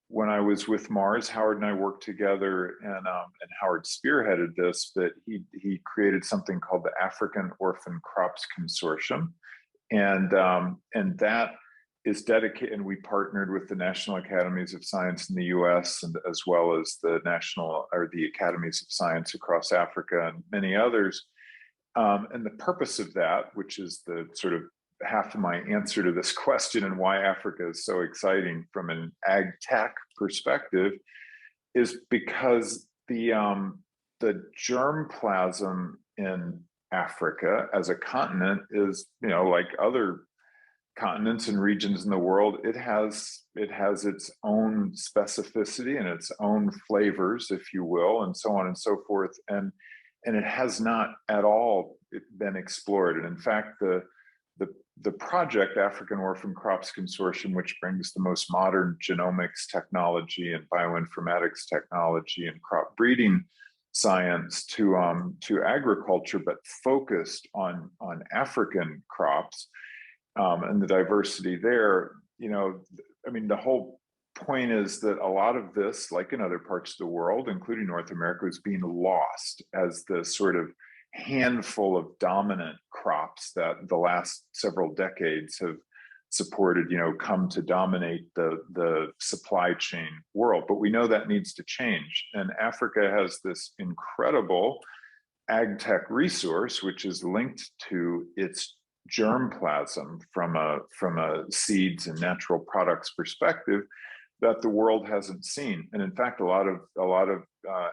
when I was with Mars, Howard and I worked together, and Howard spearheaded this, but he created something called the African Orphan Crops Consortium, and that is dedicated, and we partnered with the National Academies of Science in the US, and as well as the Academies of Science across Africa and many others. And the purpose of that, which is the sort of half of my answer to this question and why Africa is so exciting from an ag tech perspective, is because the germplasm in Africa as a continent is, like other continents and regions in the world, it has its own specificity and its own flavors, if you will, and so on and so forth. And it has not at all been explored. And in fact, the project African Orphan Crops Consortium, which brings the most modern genomics technology and bioinformatics technology and crop breeding science to agriculture, but focused on African crops, and the diversity there. The whole point is that a lot of this, like in other parts of the world, including North America, is being lost as the sort of handful of dominant crops that the last several decades have supported, come to dominate the supply chain world. But we know that needs to change. And Africa has this incredible ag tech resource, which is linked to its germplasm from a seeds and natural products perspective, that the world hasn't seen. And in fact, a lot of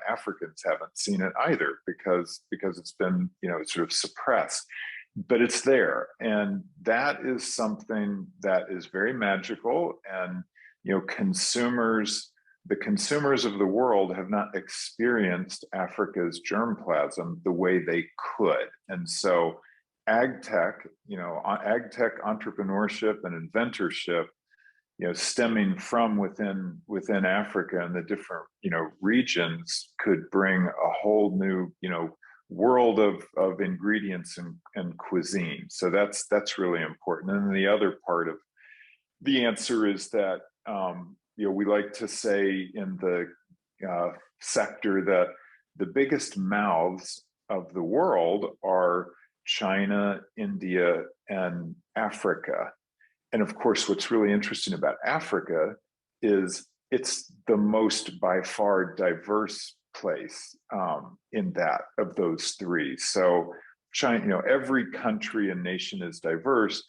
Africans haven't seen it either, because it's been sort of suppressed. But it's there, and that is something that is very magical. And the consumers of the world have not experienced Africa's germplasm the way they could. And so ag tech entrepreneurship and inventorship, stemming from within Africa and the different regions, could bring a whole new world of ingredients and cuisine. So that's really important. And the other part of the answer is that we like to say in the sector that the biggest mouths of the world are China, India, and Africa. And of course, what's really interesting about Africa is it's the most by far diverse place in that of those three. So China, every country and nation is diverse,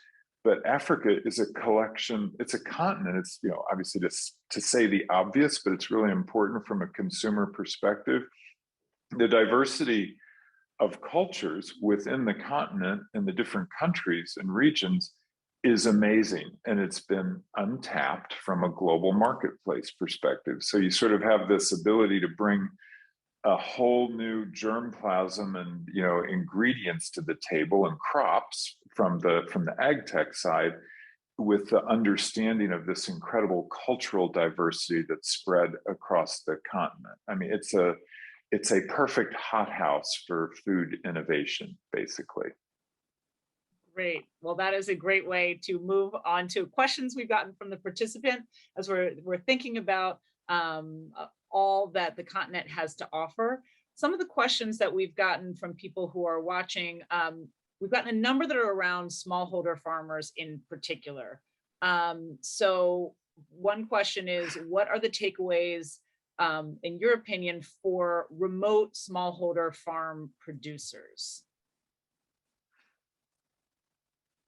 but Africa is a collection, it's a continent. It's, obviously to say the obvious, but it's really important from a consumer perspective. The diversity of cultures within the continent and the different countries and regions is amazing, and it's been untapped from a global marketplace perspective. So you sort of have this ability to bring a whole new germplasm and ingredients to the table, and crops from the ag tech side, with the understanding of this incredible cultural diversity that's spread across the continent. I mean, it's a perfect hothouse for food innovation, basically. Great. Well, that is a great way to move on to questions we've gotten from the participant as we're thinking about all that the continent has to offer. Some of the questions that we've gotten from people who are watching, we've gotten a number that are around smallholder farmers in particular. So one question is, what are the takeaways, in your opinion, for remote smallholder farm producers?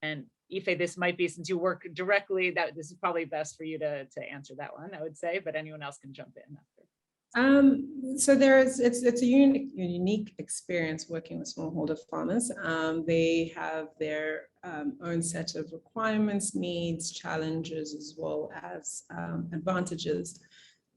And Ife, this might be, since you work directly, that this is probably best for you to answer that one, I would say, but anyone else can jump in after. So it's a unique experience working with smallholder farmers. They have their own set of requirements, needs, challenges, as well as advantages.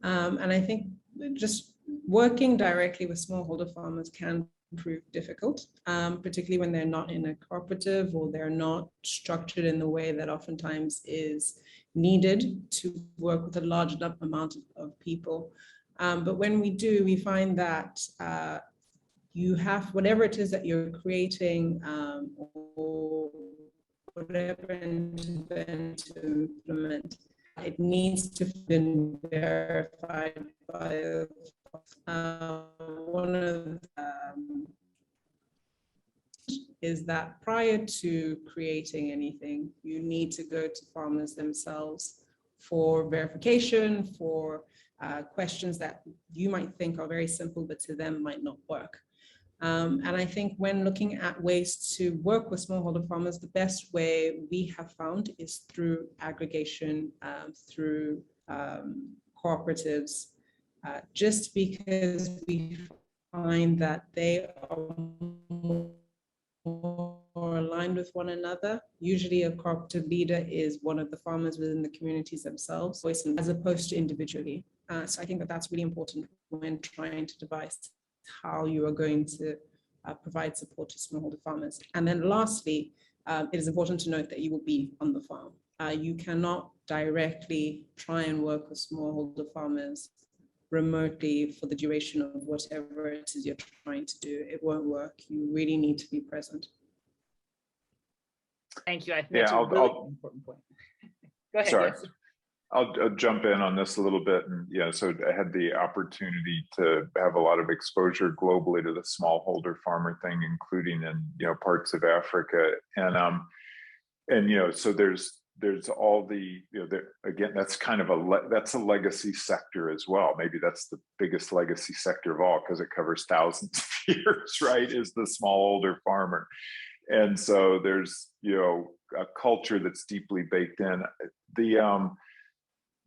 And I think just working directly with smallholder farmers can prove difficult, particularly when they're not in a cooperative or they're not structured in the way that oftentimes is needed to work with a large amount of people. But when we do, we find that you have whatever it is that you're creating or whatever intervention to implement, it needs to be verified by one of is that prior to creating anything, you need to go to farmers themselves for verification, for questions that you might think are very simple, but to them might not work. And I think when looking at ways to work with smallholder farmers, the best way we have found is through aggregation, through cooperatives, just because we find that they are more aligned with one another. Usually a cooperative leader is one of the farmers within the communities themselves, as opposed to individually. So I think that that's really important when trying to devise how you are going to provide support to smallholder farmers. And then lastly, it is important to note that you will be on the farm. You cannot directly try and work with smallholder farmers remotely for the duration of whatever it is you're trying to do. It won't work. You really need to be present. Thank you. I think that's a really important point. Go ahead. Sorry. Yes. I'll jump in on this a little bit. And yeah, so I had the opportunity to have a lot of exposure globally to the smallholder farmer thing, including in, parts of Africa. And so there's all the, again, that's kind of that's a legacy sector as well. Maybe that's the biggest legacy sector of all, because it covers thousands of years, right? Is the smallholder farmer. And so there's, a culture that's deeply baked in.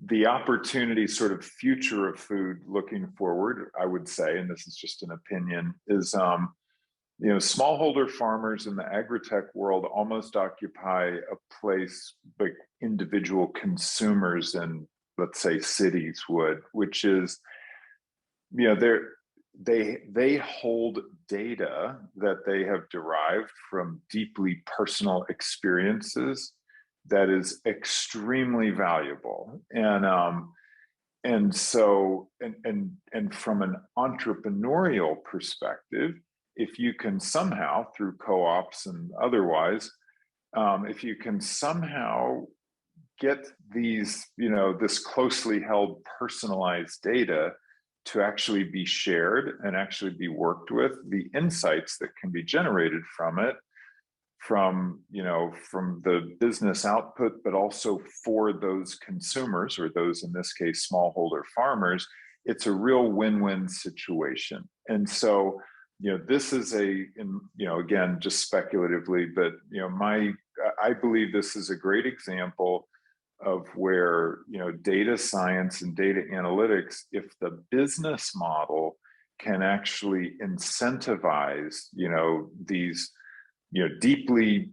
The opportunity, sort of future of food looking forward, I would say, and this is just an opinion, is smallholder farmers in the agri-tech world almost occupy a place like individual consumers in, let's say, cities would, which is, they hold data that they have derived from deeply personal experiences that is extremely valuable. And so from an entrepreneurial perspective, if you can somehow, through co-ops and otherwise, if you can somehow get these, this closely held personalized data to actually be shared and actually be worked with, the insights that can be generated from it, from the business output, but also for those consumers, or those, in this case, smallholder farmers, it's a real win-win situation. And so, this is again, just speculatively, but, I believe this is a great example of where, data science and data analytics, if the business model can actually incentivize, these, deeply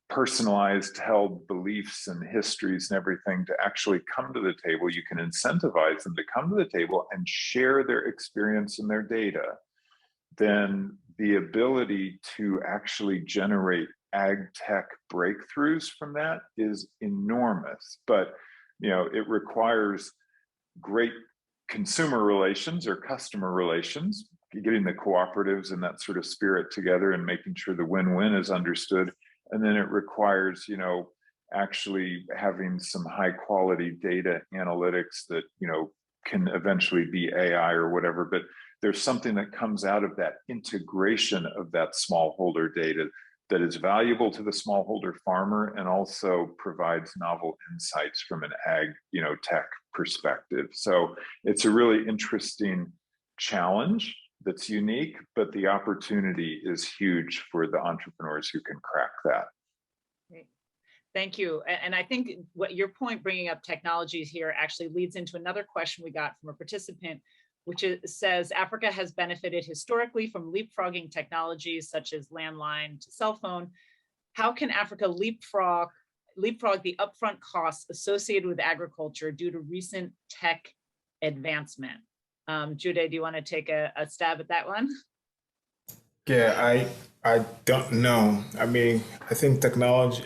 personalized held beliefs and histories and everything to actually come to the table, you can incentivize them to come to the table and share their experience and their data, then the ability to actually generate ag tech breakthroughs from that is enormous. But, it requires great consumer relations or customer relations, getting the cooperatives and that sort of spirit together and making sure the win-win is understood. And then it requires, actually having some high quality data analytics that, can eventually be AI or whatever, but there's something that comes out of that integration of that smallholder data that is valuable to the smallholder farmer and also provides novel insights from an ag, tech perspective. So it's a really interesting challenge that's unique, but the opportunity is huge for the entrepreneurs who can crack that. Great. Thank you. And I think what your point bringing up technologies here actually leads into another question we got from a participant, says Africa has benefited historically from leapfrogging technologies such as landline to cell phone. How can Africa leapfrog the upfront costs associated with agriculture due to recent tech advancement? Jude, do you want to take a stab at that one? Yeah, I don't know. I mean, I think technology,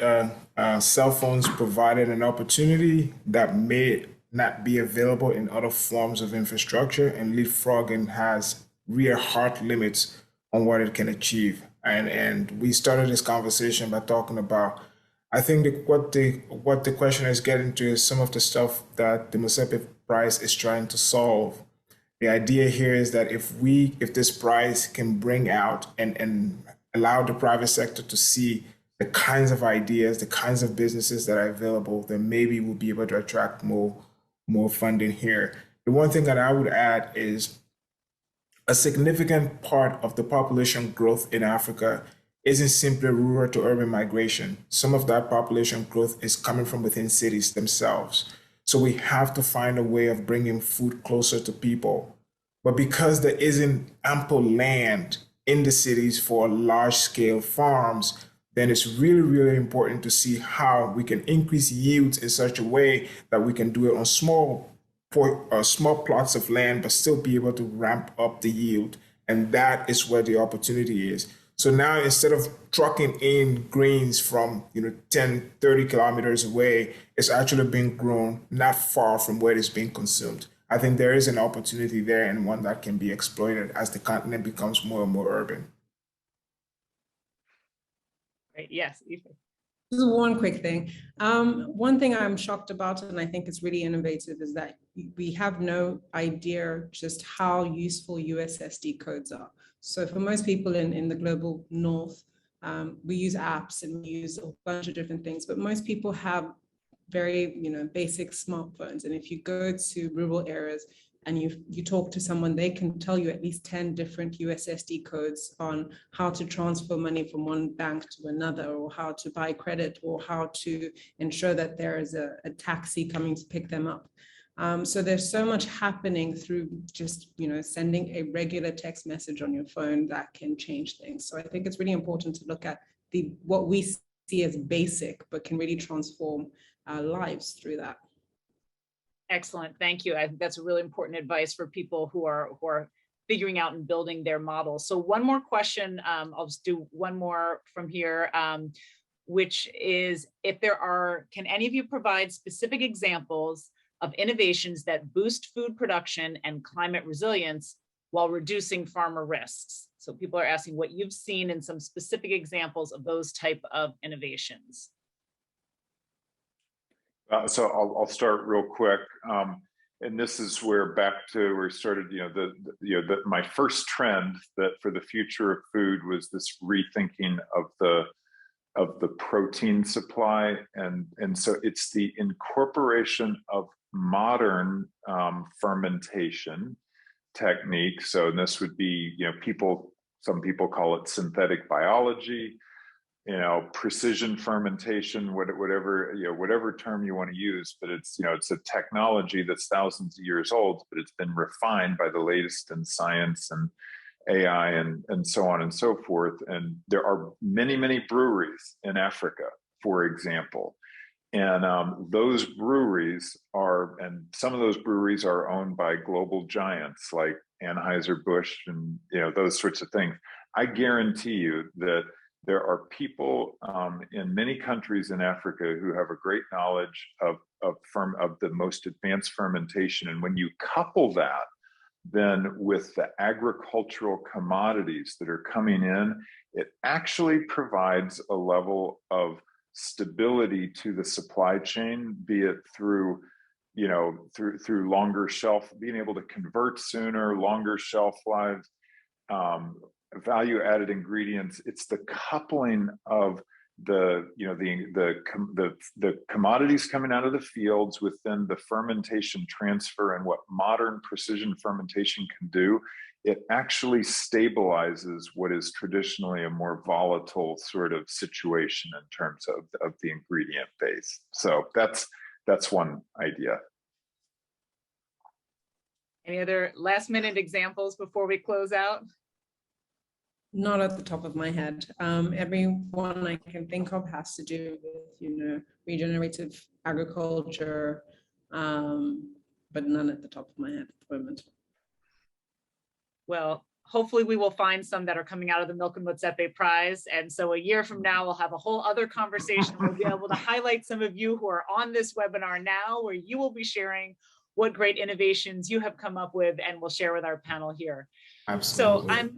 cell phones provided an opportunity that may not be available in other forms of infrastructure, and leapfrogging has real hard limits on what it can achieve. And we started this conversation by talking about, I think what the question is getting to is some of the stuff that the Motsepe Prize is trying to solve. The idea here is that if this prize can bring out and allow the private sector to see the kinds of ideas, the kinds of businesses that are available, then maybe we'll be able to attract more funding here. The one thing that I would add is a significant part of the population growth in Africa isn't simply rural to urban migration. Some of that population growth is coming from within cities themselves. So we have to find a way of bringing food closer to people. But because there isn't ample land in the cities for large scale farms, then it's really, really important to see how we can increase yields in such a way that we can do it on small plots of land, but still be able to ramp up the yield. And that is where the opportunity is. So now instead of trucking in grains from 10, 30 kilometers away, it's actually being grown not far from where it's being consumed. I think there is an opportunity there, and one that can be exploited as the continent becomes more and more urban. Right. Yes, Aoife. This is one quick thing. One thing I'm shocked about, and I think it's really innovative, is that we have no idea just how useful USSD codes are. So for most people in the global north, we use apps and we use a bunch of different things, but most people have very basic smartphones. And if you go to rural areas and you talk to someone, they can tell you at least 10 different USSD codes on how to transfer money from one bank to another, or how to buy credit, or how to ensure that there is a taxi coming to pick them up. So there's so much happening through just sending a regular text message on your phone that can change things. So I think it's really important to look at what we see as basic, but can really transform our lives through that. Excellent, thank you. I think that's a really important advice for people who are figuring out and building their models. So one more question, I'll just do one more from here, which is can any of you provide specific examples of innovations that boost food production and climate resilience while reducing farmer risks? So people are asking what you've seen in some specific examples of those type of innovations. So I'll start real quick, and this is where back to where we started. My first trend that for the future of food was this rethinking of the protein supply, and so it's the incorporation of modern fermentation technique. So this would be some people call it synthetic biology, precision fermentation, whatever term you want to use, but it's a technology that's thousands of years old, but it's been refined by the latest in science and AI and so on and so forth. And there are many, many breweries in Africa, for example. And those breweries some of those breweries are owned by global giants like Anheuser-Busch and those sorts of things. I guarantee you that there are people in many countries in Africa who have a great knowledge of the most advanced fermentation. And when you couple that then with the agricultural commodities that are coming in, it actually provides a level of stability to the supply chain, be it through longer shelf, being able to convert sooner, longer shelf lives, value added ingredients. It's the coupling of the commodities coming out of the fields within the fermentation transfer, and what modern precision fermentation can do. It actually stabilizes what is traditionally a more volatile sort of situation in terms of the ingredient base. So that's one idea. Any other last minute examples before we close out? Not at the top of my head. Every one I can think of has to do with, regenerative agriculture, but none at the top of my head at the moment. Well, hopefully we will find some that are coming out of the Milken-Motsepe Prize. And so a year from now, we'll have a whole other conversation. We'll be able to highlight some of you who are on this webinar now, where you will be sharing what great innovations you have come up with, and we'll share with our panel here. Absolutely. So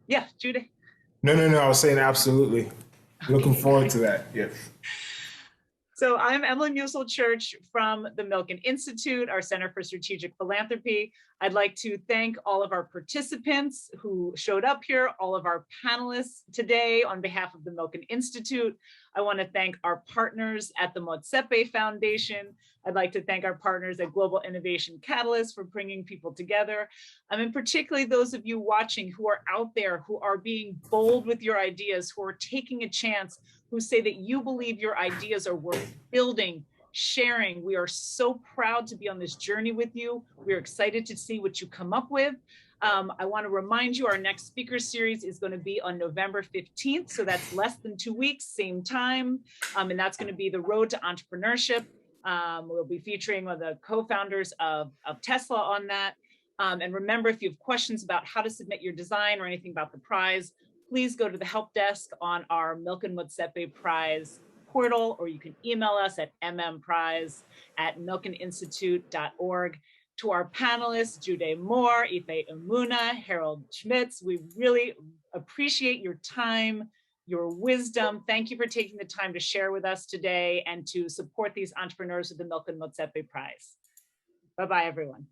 yeah, Judy. No, I was saying absolutely. Looking forward to that. Yes. So I'm Emily Musil-Church from the Milken Institute, our Center for Strategic Philanthropy. I'd like to thank all of our participants who showed up here, all of our panelists today on behalf of the Milken Institute. I want to thank our partners at the Motsepe Foundation. I'd like to thank our partners at Global Innovation Catalyst for bringing people together. And particularly those of you watching who are out there, who are being bold with your ideas, who are taking a chance, who say that you believe your ideas are worth building, sharing. We are so proud to be on this journey with you. We're excited to see what you come up with. I want to remind you, our next speaker series is going to be on November 15th. So that's less than 2 weeks, same time. And that's going to be the road to entrepreneurship. We'll be featuring one of the co-founders of Tesla on that. And remember, if you have questions about how to submit your design or anything about the prize, please go to the help desk on our Milken-Motsepe Prize portal, or you can email us at mmprize@milkeninstitute.org. To our panelists, Jude Moore, Ife Imuna, Harold Schmitz, we really appreciate your time, your wisdom. Thank you for taking the time to share with us today and to support these entrepreneurs of the Milken-Motsepe Prize. Bye-bye, everyone.